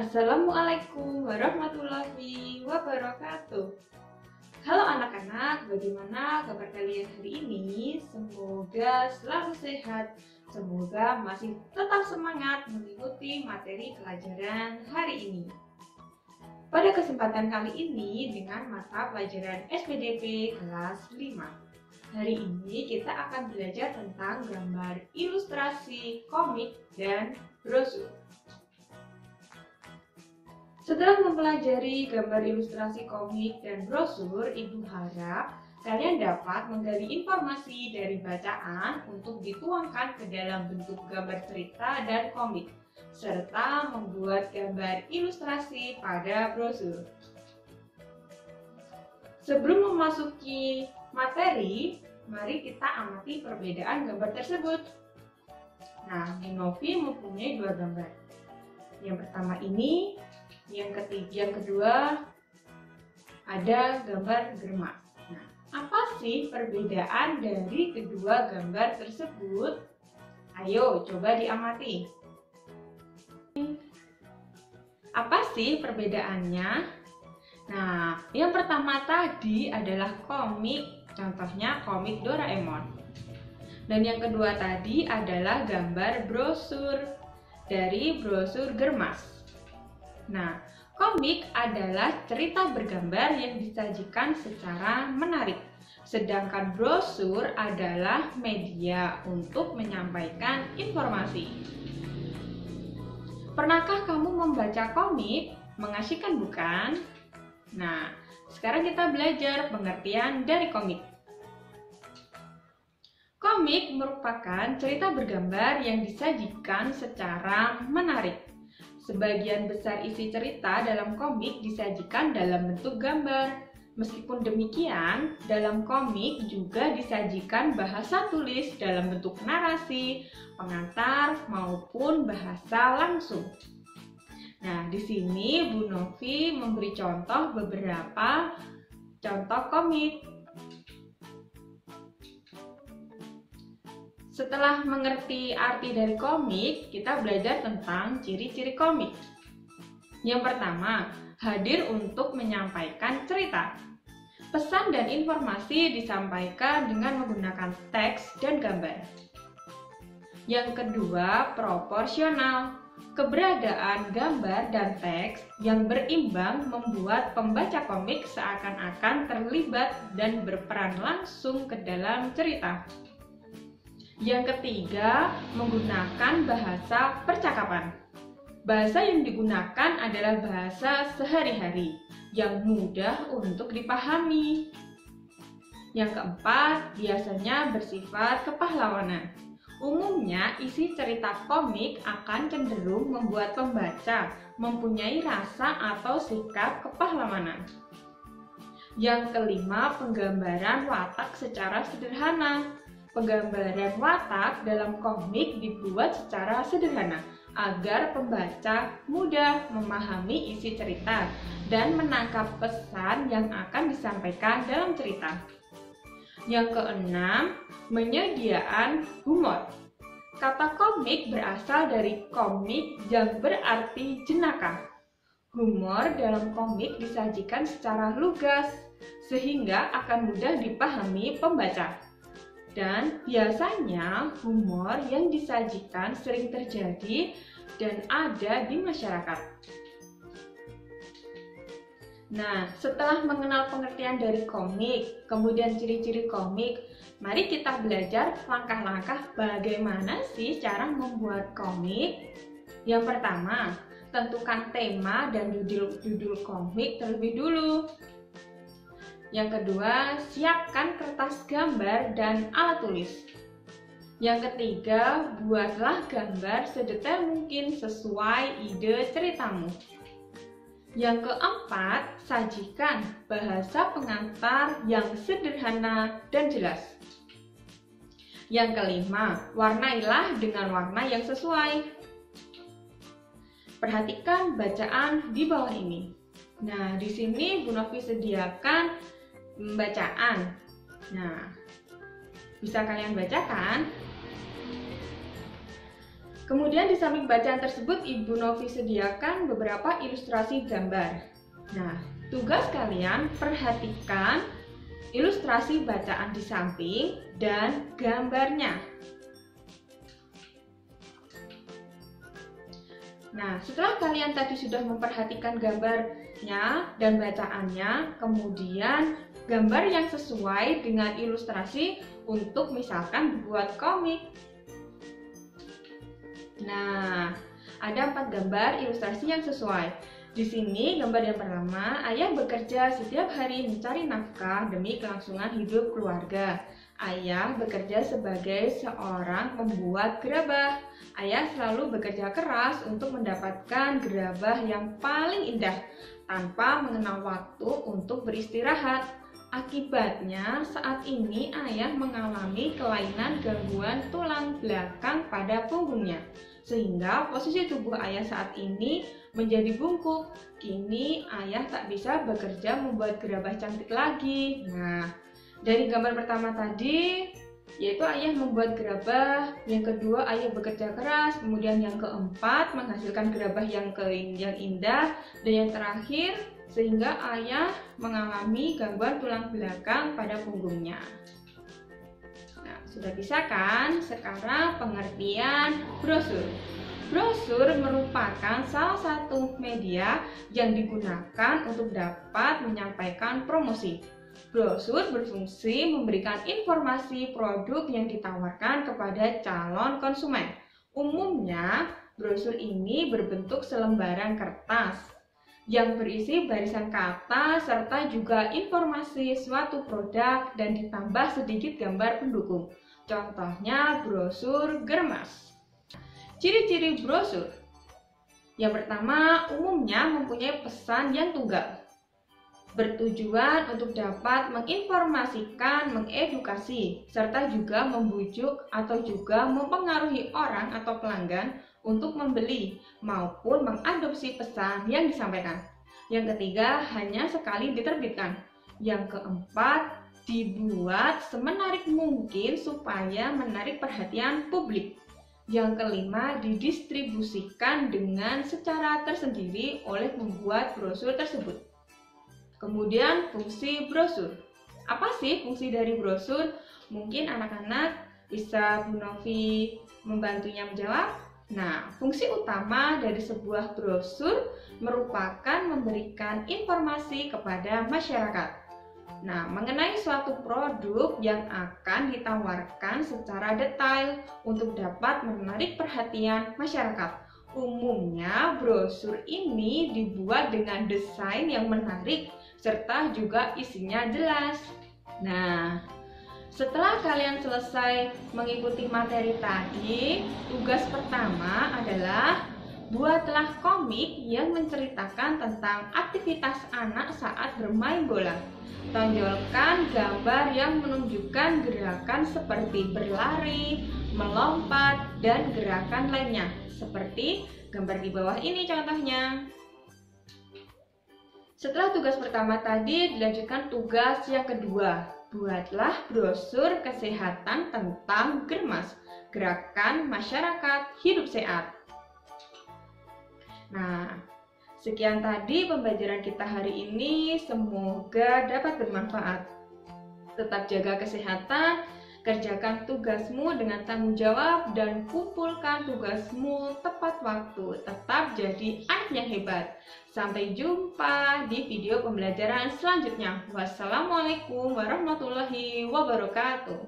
Assalamualaikum warahmatullahi wabarakatuh. Halo anak-anak, bagaimana kabar kalian hari ini? Semoga selalu sehat, semoga masih tetap semangat mengikuti materi pelajaran hari ini. Pada kesempatan kali ini dengan mata pelajaran SPDP kelas 5. Hari ini kita akan belajar tentang gambar ilustrasi, komik, dan brosur. Setelah mempelajari gambar ilustrasi komik dan brosur, Ibu harap kalian dapat menggali informasi dari bacaan untuk dituangkan ke dalam bentuk gambar cerita dan komik, serta membuat gambar ilustrasi pada brosur. Sebelum memasuki materi, mari kita amati perbedaan gambar tersebut. Nah, Novi mempunyai dua gambar. Yang pertama ini, yang kedua ada gambar germas. Nah, apa sih perbedaan dari kedua gambar tersebut? Ayo coba diamati. Apa sih perbedaannya? Nah, yang pertama tadi adalah komik, contohnya komik Doraemon. Dan yang kedua tadi adalah gambar brosur dari brosur germas. Nah, komik adalah cerita bergambar yang disajikan secara menarik, sedangkan brosur adalah media untuk menyampaikan informasi. Pernahkah kamu membaca komik? Mengasyikan bukan? Nah, sekarang kita belajar pengertian dari komik. Komik merupakan cerita bergambar yang disajikan secara menarik. Sebagian besar isi cerita dalam komik disajikan dalam bentuk gambar. Meskipun demikian, dalam komik juga disajikan bahasa tulis dalam bentuk narasi, pengantar, maupun bahasa langsung. Nah, di sini Bu Novi memberi contoh beberapa contoh komik. Setelah mengerti arti dari komik, kita belajar tentang ciri-ciri komik. Yang pertama, hadir untuk menyampaikan cerita. Pesan dan informasi disampaikan dengan menggunakan teks dan gambar. Yang kedua, proporsional. Keberadaan gambar dan teks yang berimbang membuat pembaca komik seakan-akan terlibat dan berperan langsung ke dalam cerita. Yang ketiga, menggunakan bahasa percakapan. Bahasa yang digunakan adalah bahasa sehari-hari yang mudah untuk dipahami. Yang keempat, biasanya bersifat kepahlawanan. Umumnya, isi cerita komik akan cenderung membuat pembaca mempunyai rasa atau sikap kepahlawanan. Yang kelima, penggambaran watak secara sederhana. Penggambaran watak dalam komik dibuat secara sederhana agar pembaca mudah memahami isi cerita dan menangkap pesan yang akan disampaikan dalam cerita. Yang keenam, penyediaan humor. Kata komik berasal dari komik yang berarti jenaka. Humor dalam komik disajikan secara lugas sehingga akan mudah dipahami pembaca. Dan biasanya humor yang disajikan sering terjadi dan ada di masyarakat. Nah, setelah mengenal pengertian dari komik, kemudian ciri-ciri komik, mari kita belajar langkah-langkah bagaimana sih cara membuat komik. Yang pertama, tentukan tema dan judul komik terlebih dulu. Yang kedua, siapkan kertas gambar dan alat tulis. Yang ketiga, buatlah gambar sedetail mungkin sesuai ide ceritamu. Yang keempat, sajikan bahasa pengantar yang sederhana dan jelas. Yang kelima, warnailah dengan warna yang sesuai. Perhatikan bacaan di bawah ini. Nah, di sini Bu Novi sediakan bacaan. Nah, bisa kalian bacakan? Kemudian di samping bacaan tersebut, Ibu Novi sediakan beberapa ilustrasi gambar. Nah, tugas kalian perhatikan ilustrasi bacaan di samping dan gambarnya. Nah, setelah kalian tadi sudah memperhatikan gambarnya dan bacaannya, kemudian gambar yang sesuai dengan ilustrasi untuk misalkan dibuat komik. Nah, ada 4 gambar ilustrasi yang sesuai. Di sini gambar yang pertama, ayah bekerja setiap hari mencari nafkah demi kelangsungan hidup keluarga. Ayah bekerja sebagai seorang pembuat gerabah. Ayah selalu bekerja keras untuk mendapatkan gerabah yang paling indah tanpa mengenal waktu untuk beristirahat. Akibatnya, saat ini ayah mengalami kelainan gangguan tulang belakang pada punggungnya, sehingga posisi tubuh ayah saat ini menjadi bungkuk. Kini ayah tak bisa bekerja membuat gerabah cantik lagi. Nah, dari gambar pertama tadi, yaitu ayah membuat gerabah, yang kedua ayah bekerja keras, kemudian yang keempat menghasilkan gerabah yang indah, dan yang terakhir sehingga ayah mengalami gangguan tulang belakang pada punggungnya. Nah, sudah bisa kan? Sekarang pengertian brosur. Brosur merupakan salah satu media yang digunakan untuk dapat menyampaikan promosi. Brosur berfungsi memberikan informasi produk yang ditawarkan kepada calon konsumen. Umumnya, brosur ini berbentuk selembaran kertas yang berisi barisan kata serta juga informasi suatu produk dan ditambah sedikit gambar pendukung. Contohnya brosur Germas. Ciri-ciri brosur. Yang pertama, umumnya mempunyai pesan yang tunggal, bertujuan untuk dapat menginformasikan, mengedukasi, serta juga membujuk atau juga mempengaruhi orang atau pelanggan untuk membeli maupun mengadopsi pesan yang disampaikan. Yang ketiga, hanya sekali diterbitkan. Yang keempat, dibuat semenarik mungkin supaya menarik perhatian publik. Yang kelima, didistribusikan dengan secara tersendiri oleh pembuat brosur tersebut. Kemudian fungsi brosur. Apa sih fungsi dari brosur? Mungkin anak-anak bisa Bu Novi membantunya menjawab. Nah, fungsi utama dari sebuah brosur merupakan memberikan informasi kepada masyarakat. Nah, mengenai suatu produk yang akan ditawarkan secara detail untuk dapat menarik perhatian masyarakat. Umumnya, brosur ini dibuat dengan desain yang menarik serta juga isinya jelas. Nah, setelah kalian selesai mengikuti materi tadi, tugas pertama adalah buatlah komik yang menceritakan tentang aktivitas anak saat bermain bola. Tonjolkan gambar yang menunjukkan gerakan seperti berlari, melompat, dan gerakan lainnya, seperti gambar di bawah ini contohnya. Setelah tugas pertama tadi, dilanjutkan tugas yang kedua. Buatlah brosur kesehatan tentang Germas, Gerakan Masyarakat Hidup Sehat. Nah, sekian tadi pembelajaran kita hari ini. Semoga dapat bermanfaat. Tetap jaga kesehatan, kerjakan tugasmu dengan tanggung jawab, dan kumpulkan tugasmu tepat waktu. Tetap jadi anak yang hebat. Sampai jumpa di video pembelajaran selanjutnya. Wassalamualaikum warahmatullahi wabarakatuh.